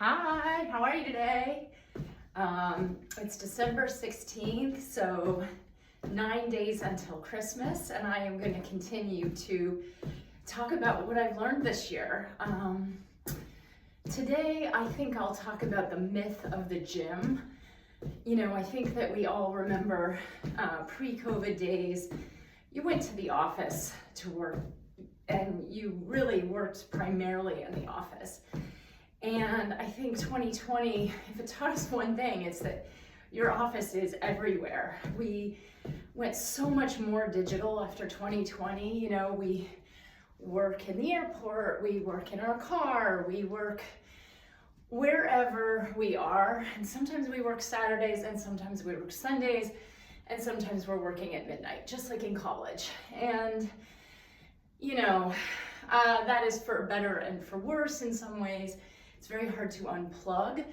Hi, how are you today? It's December 16th, so 9 days until Christmas, and I am going to continue to talk about what I've learned this year. Today, I think I'll talk about the myth of the gym. You know, I think that we all remember pre-COVID days, you went to the office to work, and you really worked primarily in the office. And I think 2020, if it taught us one thing, it's that your office is everywhere. We went so much more digital after 2020. You know, we work in the airport, we work in our car, we work wherever we are. And sometimes we work Saturdays, and sometimes we work Sundays, and sometimes we're working at midnight, just like in college. And, you know, that is for better and for worse in some ways. It's very hard to unplug,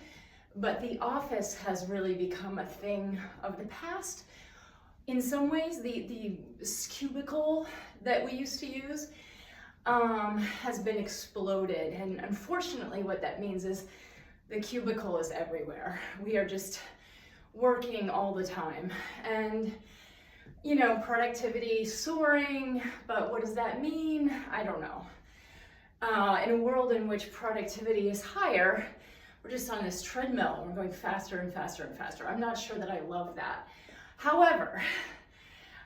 but the office has really become a thing of the past. In some ways, the cubicle that we used to use has been exploded. And unfortunately, what that means is the cubicle is everywhere. We are just working all the time. And, you know, productivity soaring, but what does that mean? I don't know. In a world in which productivity is higher, we're just on this treadmill. We're going faster and faster and faster. I'm not sure that I love that. However,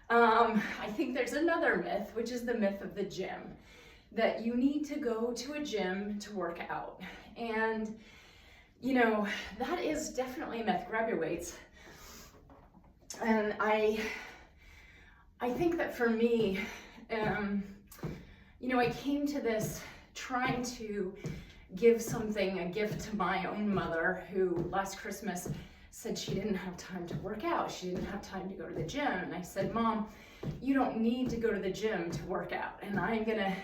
I think there's another myth, which is the myth of the gym, that you need to go to a gym to work out. And, you know, that is definitely a myth. Grab your weights. And I think that for me, you know, I came to this trying to give something, a gift to my own mother, who last Christmas said she didn't have time to work out. She didn't have time to go to the gym. And I said, Mom, you don't need to go to the gym to work out. And I'm gonna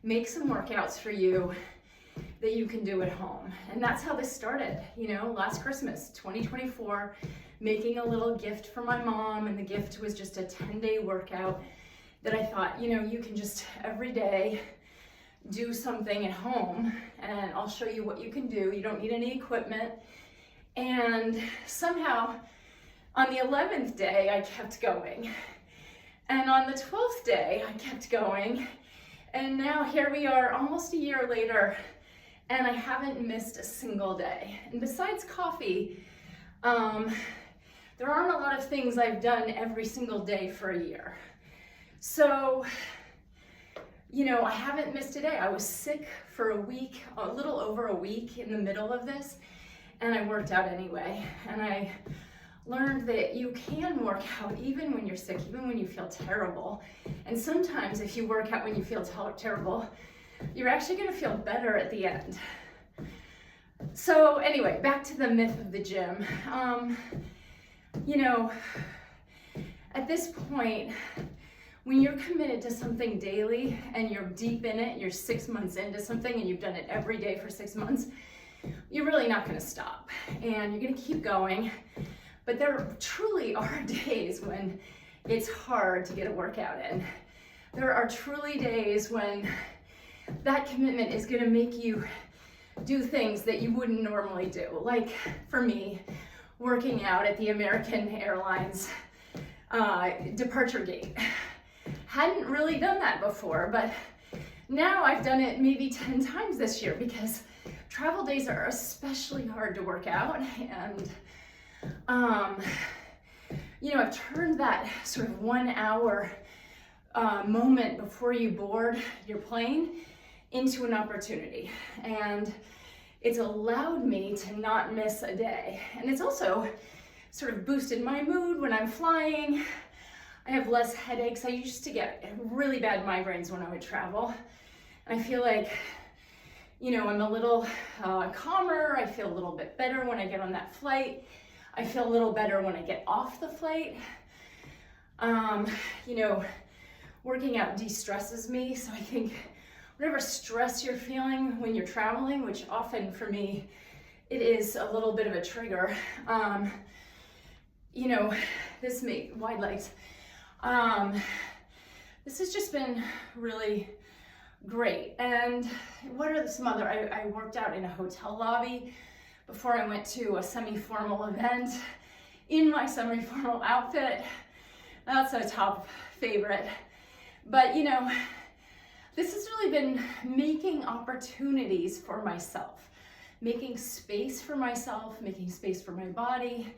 make some workouts for you that you can do at home. And that's how this started, you know, last Christmas, 2024, making a little gift for my mom. And the gift was just a 10-day workout that I thought, you know, you can just every day do something at home, and I'll show you what you can do. You don't need any equipment. And somehow on the 11th day, I kept going. And on the 12th day, I kept going. And now here we are almost a year later, and I haven't missed a single day. And besides coffee, there aren't a lot of things I've done every single day for a year. So, you know, I haven't missed a day. I was sick for a week, a little over a week in the middle of this, and I worked out anyway. And I learned that you can work out even when you're sick, even when you feel terrible. And sometimes if you work out when you feel terrible, you're actually gonna feel better at the end. So anyway, back to the myth of the gym. You know, at this point, when you're committed to something daily and you're deep in it, you're 6 months into something and you've done it every day for 6 months, you're really not gonna stop, and you're gonna keep going. But there truly are days when it's hard to get a workout in. There are truly days when that commitment is gonna make you do things that you wouldn't normally do. Like for me, working out at the American Airlines departure gate. Hadn't really done that before, but now I've done it maybe 10 times this year, because travel days are especially hard to work out. And, you know, I've turned that sort of 1 hour moment before you board your plane into an opportunity. And it's allowed me to not miss a day. And it's also sort of boosted my mood when I'm flying. I have less headaches. I used to get really bad migraines when I would travel. And I feel like, you know, I'm a little calmer. I feel a little bit better when I get on that flight. I feel a little better when I get off the flight. You know, working out de-stresses me. So I think whatever stress you're feeling when you're traveling, which often for me, it is a little bit of a trigger. You know, wide legs. This has just been really great. And what are some other, I worked out in a hotel lobby before I went to a semi-formal event in my semi-formal outfit. That's a top favorite. But you know, this has really been making opportunities for myself, making space for myself, making space for my body.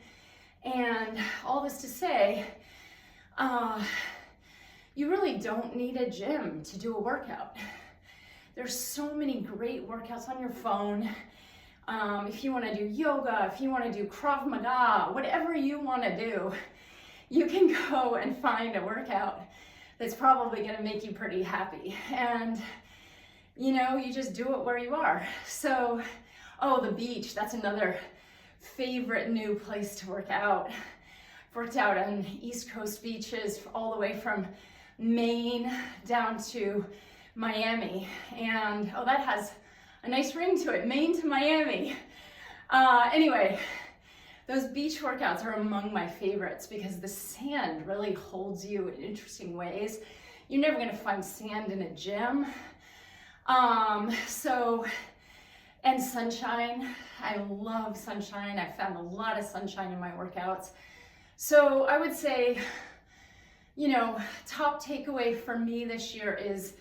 And all this to say, you really don't need a gym to do a workout. There's so many great workouts on your phone. If you want to do yoga, if you want to do Krav Maga, whatever you want to do, you can go and find a workout that's probably going to make you pretty happy. And, you know, you just do it where you are. So, oh, the beach, that's another favorite new place to work out. I've worked out on East Coast beaches all the way from Maine down to Miami. And, oh, that has a nice ring to it, Maine to Miami. Anyway, those beach workouts are among my favorites because the sand really holds you in interesting ways. You're never gonna find sand in a gym. And sunshine, I love sunshine. I found a lot of sunshine in my workouts. So I would say, you know, top takeaway for me this year is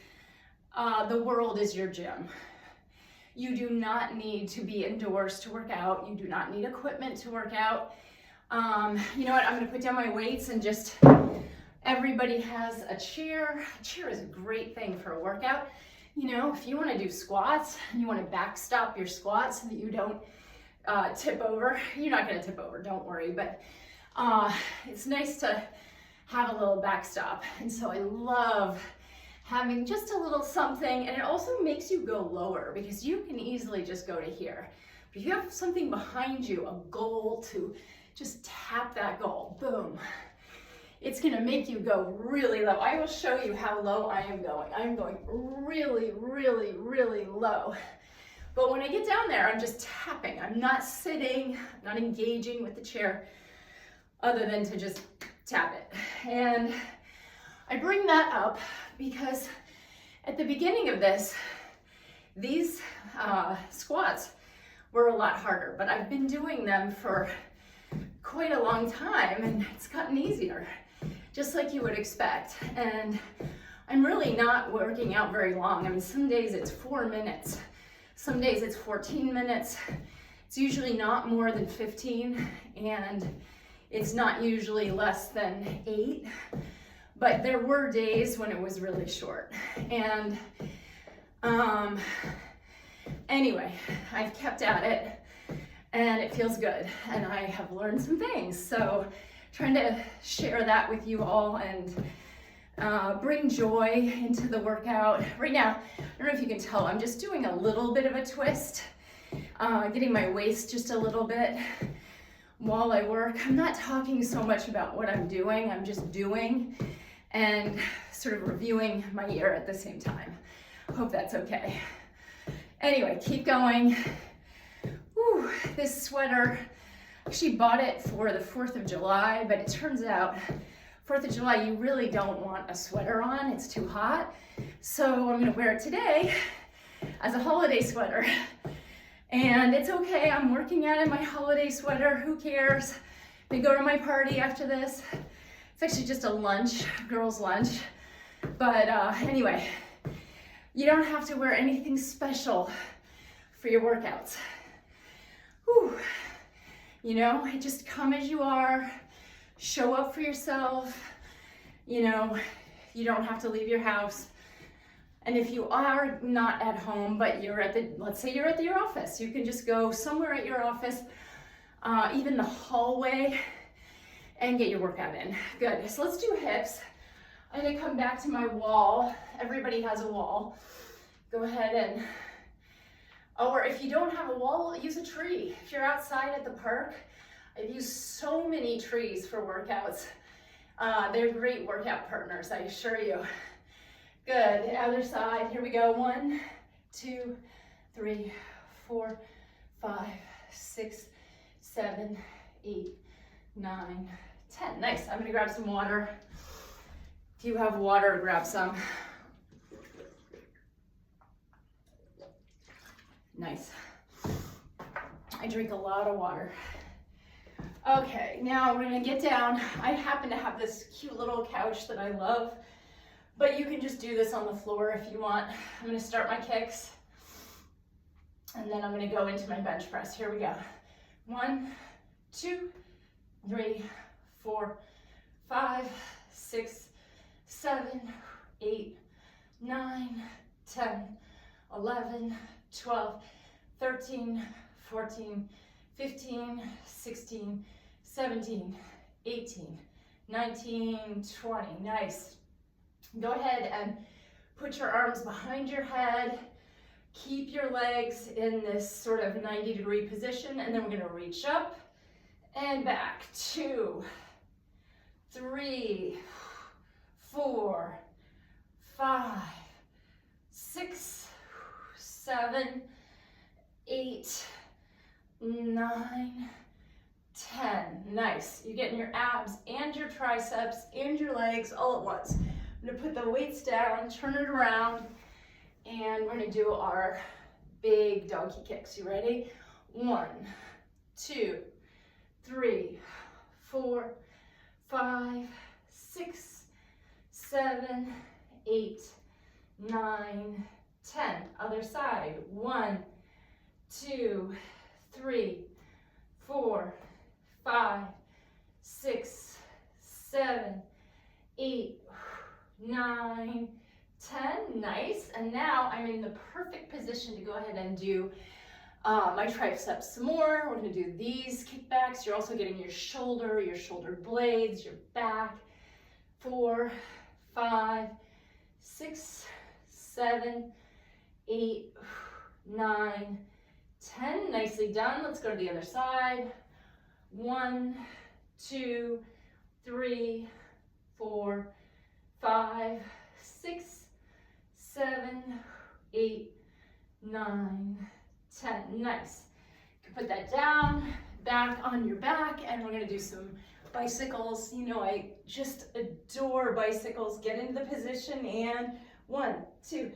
the world is your gym. You do not need to be indoors to work out. You do not need equipment to work out. You know what, I'm gonna put down my weights and just, everybody has a chair. A chair is a great thing for a workout. You know, if you wanna do squats, and you wanna backstop your squats so that you don't tip over. You're not gonna tip over, don't worry, but it's nice to have a little backstop. And so I love having just a little something, and it also makes you go lower because you can easily just go to here. But if you have something behind you, a goal to just tap that goal, boom, it's gonna make you go really low. I will show you how low I am going. I'm going really, really, really low. But when I get down there, I'm just tapping. I'm not sitting, I'm not engaging with the chair other than to just tap it. And I bring that up because at the beginning of this, these squats were a lot harder, but I've been doing them for quite a long time and it's gotten easier, just like you would expect. And I'm really not working out very long. I mean, some days it's 4 minutes, some days it's 14 minutes. It's usually not more than 15, and it's not usually less than 8. But there were days when it was really short. And anyway, I've kept at it and it feels good. And I have learned some things. So trying to share that with you all and bring joy into the workout. Right now, I don't know if you can tell, I'm just doing a little bit of a twist, getting my waist just a little bit while I work. I'm not talking so much about what I'm doing, I'm just doing and sort of reviewing my year at the same time. Hope that's okay. Anyway, keep going. Whew, this sweater, actually bought it for the 4th of July, but it turns out 4th of July, you really don't want a sweater on, it's too hot. So I'm gonna wear it today as a holiday sweater. And it's okay, I'm working out in my holiday sweater, who cares? We go to my party after this. It's actually just a lunch, girls' lunch. But anyway, you don't have to wear anything special for your workouts. Whew. You know, just come as you are, show up for yourself. You know, you don't have to leave your house. And if you are not at home, but you're at let's say you're at your office, you can just go somewhere at your office, even the hallway, and get your workout in. Good, so let's do hips. I'm gonna come back to my wall. Everybody has a wall. Go ahead and, or if you don't have a wall, use a tree. If you're outside at the park, I've used so many trees for workouts. They're great workout partners, I assure you. Good, the other side, here we go. 1, 2, 3, 4, 5, 6, 7, 8, 9, 10. Nice, I'm gonna grab some water. If you have water, grab some. Nice. I drink a lot of water. Okay, now we're gonna get down. I happen to have this cute little couch that I love, but you can just do this on the floor if you want. I'm gonna start my kicks, and then I'm gonna go into my bench press. Here we go. 1, 2, 3, 4, 5, 6, 7, 8, 9, 10, 11, 12, 13, 14, 15, 16, 17, 18, 19, 20. Nice. Go ahead and put your arms behind your head. Keep your legs in this sort of 90-degree position, and then we're going to reach up and back. 2, 3, 4, 5, 6, 7, 8, 9, 10. Nice. You're getting your abs and your triceps and your legs all at once. I'm going to put the weights down, turn it around, and we're going to do our big donkey kicks. You ready? 1, 2, 3, 4, 5, 6, 7, 8, 9, 10. Other side. 1, 2, 3, 4, 5, 6, 7, 8, 9, 10. Nice. And now I'm in the perfect position to go ahead and do my triceps some more. We're going to do these kickbacks. You're also getting your shoulder blades, your back. 4, 5, 6, 7, 8, 9, 10. Nicely done. Let's go to the other side. 1, 2, 3, 4, 5, 6, 7, 8, 9, 10. Nice. You can put that down, back on your back, and we're going to do some bicycles. You know, I just adore bicycles. Get into the position, and 1, 2,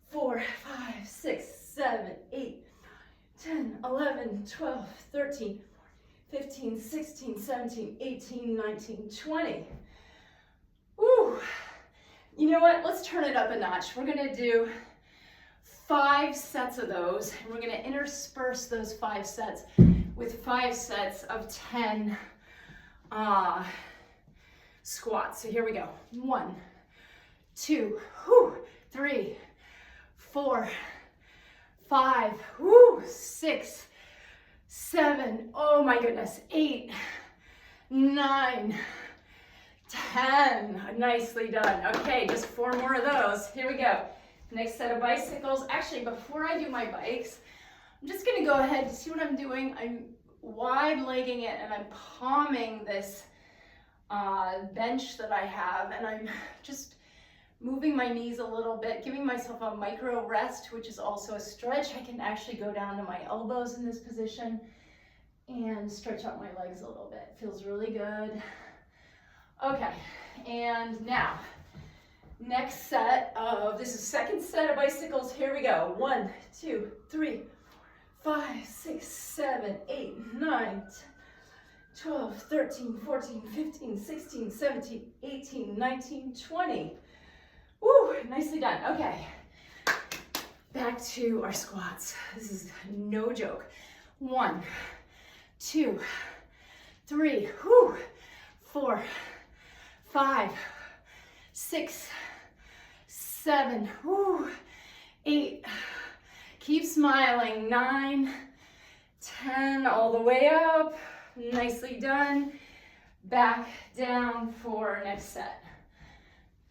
4, 5, 6, 7, 8, 10, 11, 12, 13, 15, 16, 17, 18, 19, 20. Woo! You know what? Let's turn it up a notch. We're going to do 5 sets of those, and we're going to intersperse those 5 sets with 5 sets of 10 squats. So here we go. 1, 2, 3, 4, 5, 6, 7, oh my goodness, 8, 9, 10. Nicely done. Okay, just 4 more of those. Here we go. Next set of bicycles. Actually, before I do my bikes, I'm just going to go ahead. See what I'm doing? I'm wide legging it, and I'm palming this bench that I have, and I'm just moving my knees a little bit, giving myself a micro rest, which is also a stretch. I can actually go down to my elbows in this position and stretch out my legs a little bit. Feels really good. Okay, and now, next set of, this is second set of bicycles. Here we go. 1, 2, 3, 5, 6, 7, 8, 9, 10, 12, 13, 14, 15, 16, 17, 18, 19, 20. Woo, nicely done. Okay, back to our squats. This is no joke. 1, 2, 3, 4, 5, 6, 7, 8, keep smiling, 9, 10, all the way up, nicely done. Back down for next set.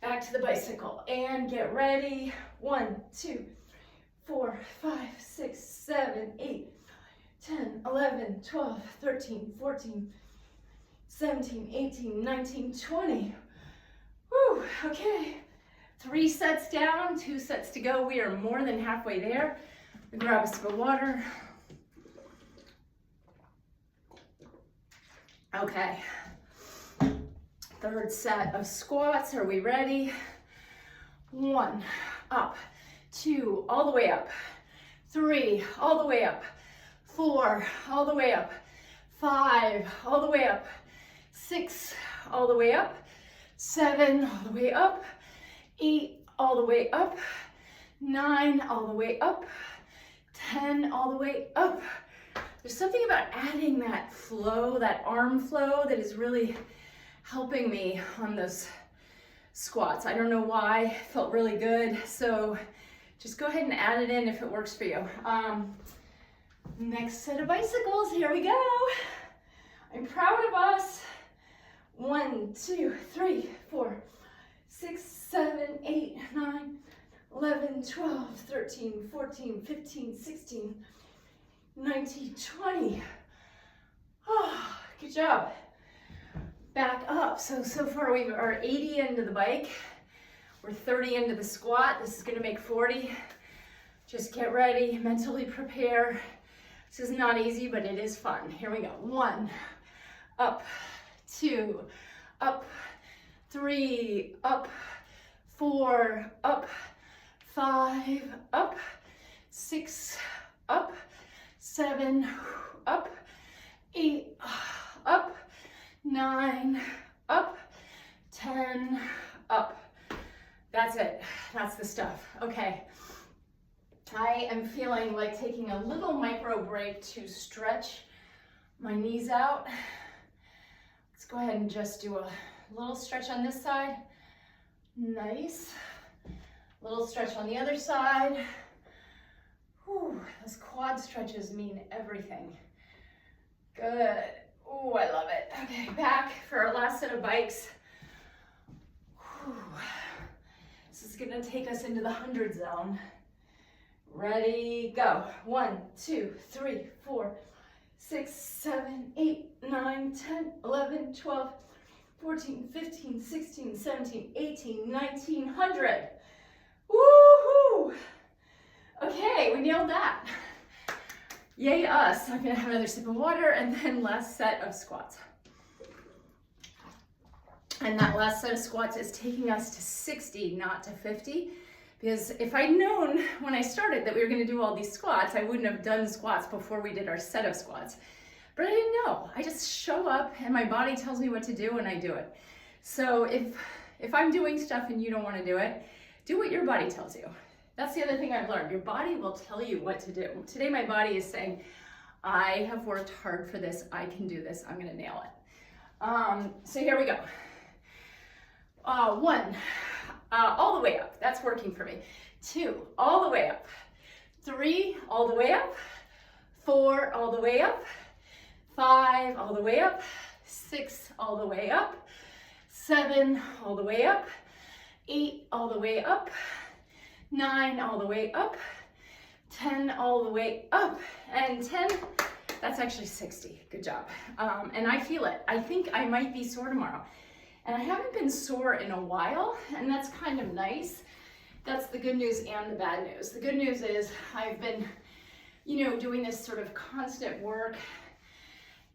Back to the bicycle and get ready. 1, 2, 4, 5, 6, 7, 8, 10, 11, 12, 13, 14, 17, 18, 19, 20. Woo, okay. 3 sets down, 2 sets to go. We are more than halfway there. Grab a sip of water. Okay. 3rd set of squats. Are we ready? 1, up. 2, all the way up. 3, all the way up. 4, all the way up, 5, all the way up, 6, all the way up, 7, all the way up, 8, all the way up, 9, all the way up, 10, all the way up. There's something about adding that flow, that arm flow, that is really helping me on those squats. I don't know why, it felt really good. So just go ahead and add it in if it works for you. Next set of bicycles, here we go. I'm proud of us. 1, 2, 3, 4, 6, 7, 8, 9, 11, 12, 13, 14, 15, 16, 19, 20. Oh, good job. Back up. So far we are 80 into the bike. We're 30 into the squat. This is gonna make 40. Just get ready, mentally prepare. This is not easy, but it is fun. Here we go. 1, up, 2, up, 3, up, 4, up, 5, up, 6, up, 7, up, 8, up, 9, up, 10, up. That's it. That's the stuff. Okay. I am feeling like taking a little micro break to stretch my knees out. Let's go ahead and just do a little stretch on this side. Nice. Little stretch on the other side. Whew, those quad stretches mean everything. Good. Oh, I love it. Okay, back for our last set of bikes. Whew. This is gonna take us into the 100 zone. Ready, go. 1, 2, 3, 4, 6, 7, 8, 9, 10, 11, 12, 14, 15, 16, 17, 18, 19, 100. Woohoo! Okay, we nailed that. Yay us. I'm gonna have another sip of water and then last set of squats. And that last set of squats is taking us to 60, not to 50. Because if I'd known when I started that we were gonna do all these squats, I wouldn't have done squats before we did our set of squats. But I didn't know. I just show up and my body tells me what to do and I do it. So if I'm doing stuff and you don't wanna do it, do what your body tells you. That's the other thing I've learned. Your body will tell you what to do. Today my body is saying, I have worked hard for this, I can do this, I'm gonna nail it. So here we go. 1, all the way up, that's working for me. 2, all the way up. 3, all the way up. 4, all the way up. 5, all the way up. 6, all the way up. 7, all the way up. 8, all the way up. 9, all the way up. 10, all the way up. And 10, that's actually 60. Good job. And I feel it. I think I might be sore tomorrow. And I haven't been sore in a while, and that's kind of nice. That's the good news and the bad news. The good news is I've been, doing this sort of constant work,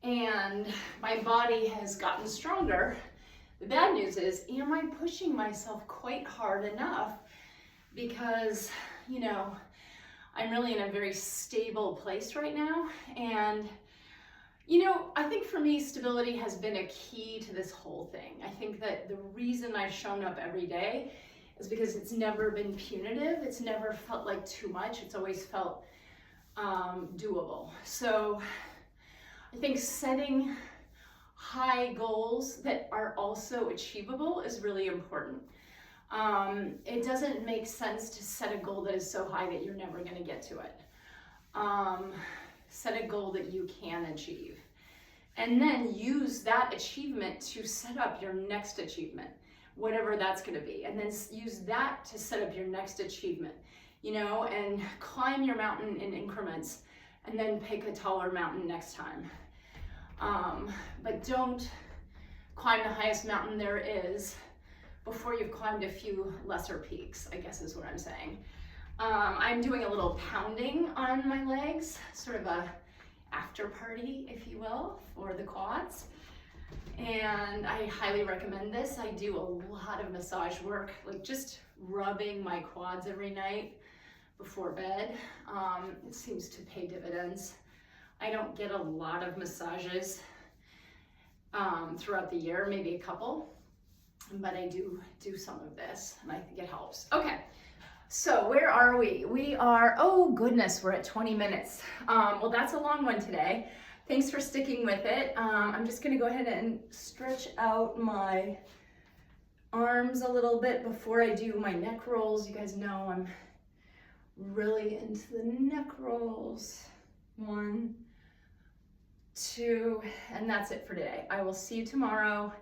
and my body has gotten stronger. The bad news is, am I pushing myself quite hard enough? Because, I'm really in a very stable place right now, and I think for me, stability has been a key to this whole thing. I think that the reason I've shown up every day is because it's never been punitive. It's never felt like too much. It's always felt doable. So I think setting high goals that are also achievable is really important. It doesn't make sense to set a goal that is so high that you're never going to get to it. Set a goal that you can achieve. And then use that achievement to set up your next achievement, whatever that's going to be. And then use that to set up your next achievement, and climb your mountain in increments and then pick a taller mountain next time. But don't climb the highest mountain there is before you've climbed a few lesser peaks, I guess is what I'm saying. I'm doing a little pounding on my legs, sort of a after party, if you will, for the quads. And I highly recommend this. I do a lot of massage work, like just rubbing my quads every night before bed. It seems to pay dividends. I don't get a lot of massages throughout the year, maybe a couple, but I do some of this, and I think it helps. Okay, so where are we? We are, oh goodness, we're at 20 minutes. Well, that's a long one today. Thanks for sticking with it. I'm just gonna go ahead and stretch out my arms a little bit before I do my neck rolls. You guys know I'm really into the neck rolls. 1, 2, and that's it for today. I will see you tomorrow.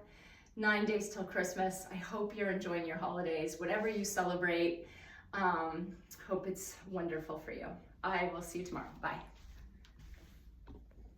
9 days till Christmas. I hope you're enjoying your holidays, whatever you celebrate. Hope it's wonderful for you. I will see you tomorrow. Bye.